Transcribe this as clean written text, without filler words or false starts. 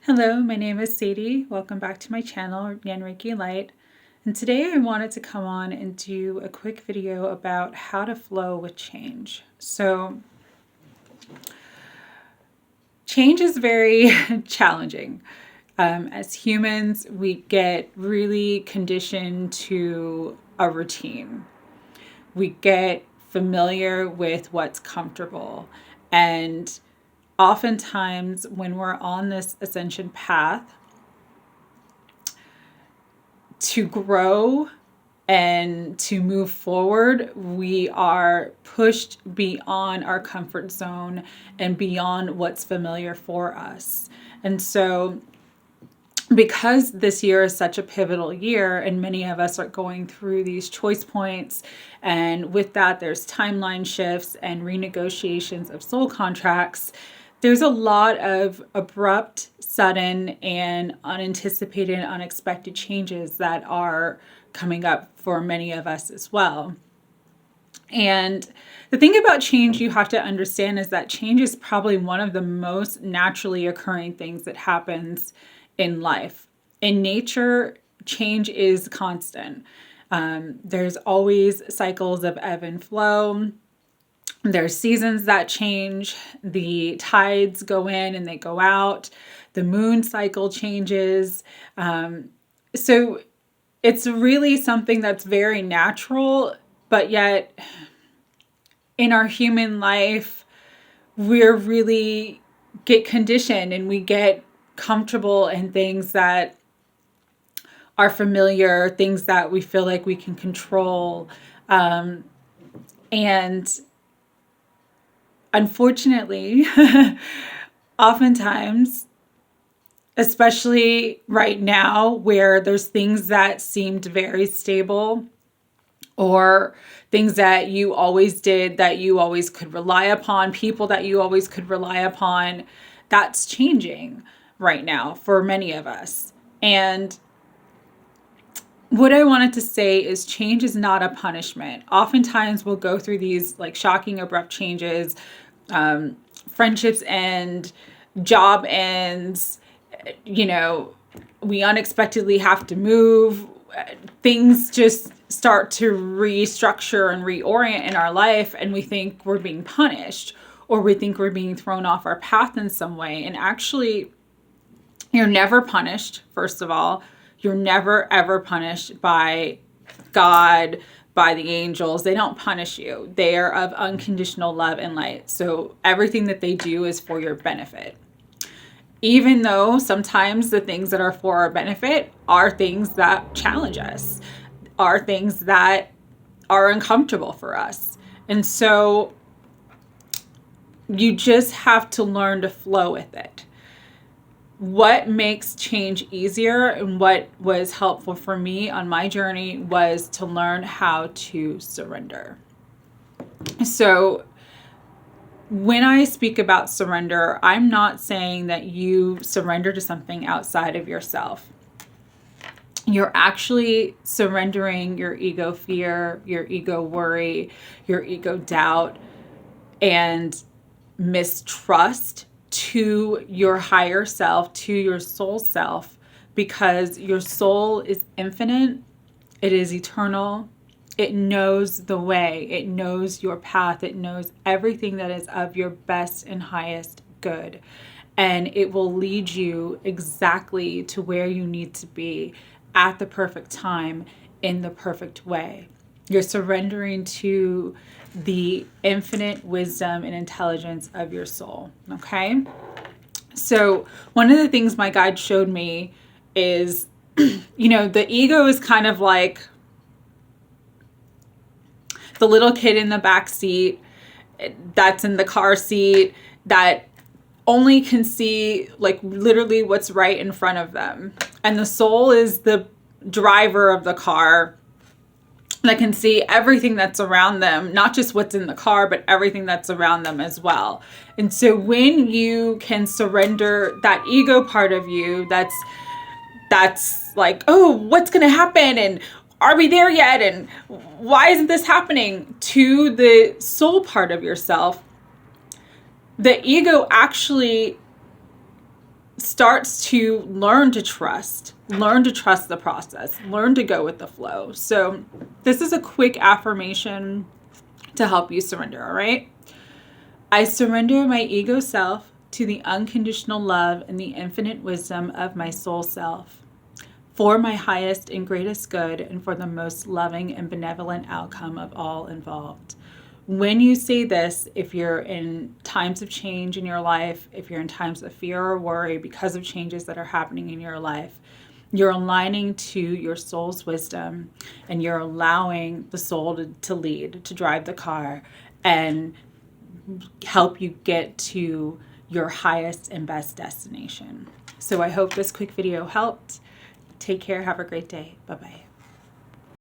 Hello, my name is Sadie. Welcome back to my channel, Yan Reiki Light. And today I wanted to come on and do a quick video about how to flow with change. So, change is very challenging. As humans, we get really conditioned to a routine. We get familiar with what's comfortable. And oftentimes when we're on this ascension path to grow and to move forward, we are pushed beyond our comfort zone and beyond what's familiar for us. And so because this year is such a pivotal year and many of us are going through these choice points, and with that there's timeline shifts and renegotiations of soul contracts, there's a lot of abrupt, sudden, and unanticipated, unexpected changes that are coming up for many of us as well. And the thing about change you have to understand is that change is probably one of the most naturally occurring things that happens in life. In nature, change is constant. There's always cycles of ebb and flow. There's seasons that change. The tides go in and they go out. The moon cycle changes. So it's really something that's very natural, but yet in our human life, we're really get conditioned and we get comfortable in things that are familiar, things that we feel like we can control. And unfortunately, oftentimes, especially right now where there's things that seemed very stable or things that you always did, that you always could rely upon, people that you always could rely upon, that's changing right now for many of us. And what I wanted to say is change is not a punishment. Oftentimes we'll go through these like shocking, abrupt changes, friendships end, job ends, we unexpectedly have to move, things just start to restructure and reorient in our life, and we think we're being punished or we think we're being thrown off our path in some way. And actually, you're never punished, first of all. You're never, ever punished by God, by the angels. They don't punish you. They are of unconditional love and light. So everything that they do is for your benefit. Even though sometimes the things that are for our benefit are things that challenge us, are things that are uncomfortable for us. And so you just have to learn to flow with it. What makes change easier and what was helpful for me on my journey was to learn how to surrender. So when I speak about surrender, I'm not saying that you surrender to something outside of yourself. You're actually surrendering your ego fear, your ego worry, your ego doubt, and mistrust to your higher self, to your soul self, because your soul is infinite, it is eternal, it knows the way, it knows your path, it knows everything that is of your best and highest good, and it will lead you exactly to where you need to be at the perfect time in the perfect way. You're surrendering to the infinite wisdom and intelligence of your soul, okay? So one of the things my guide showed me is, the ego is kind of like the little kid in the back seat that's in the car seat that only can see like literally what's right in front of them. And the soul is the driver of the car that can see everything that's around them, not just what's in the car, but everything that's around them as well. And so when you can surrender that ego part of you, that's like, oh, what's going to happen? And are we there yet? And why isn't this happening? To the soul part of yourself, the ego actually starts to learn to trust the process, learn to go with the flow. So this is a quick affirmation to help you surrender, all right? I surrender my ego self to the unconditional love and the infinite wisdom of my soul self, for my highest and greatest good and for the most loving and benevolent outcome of all involved. When you say this, if you're in times of change in your life, if you're in times of fear or worry because of changes that are happening in your life, you're aligning to your soul's wisdom, and you're allowing the soul to lead, to drive the car, and help you get to your highest and best destination. So I hope this quick video helped. Take care. Have a great day. Bye-bye.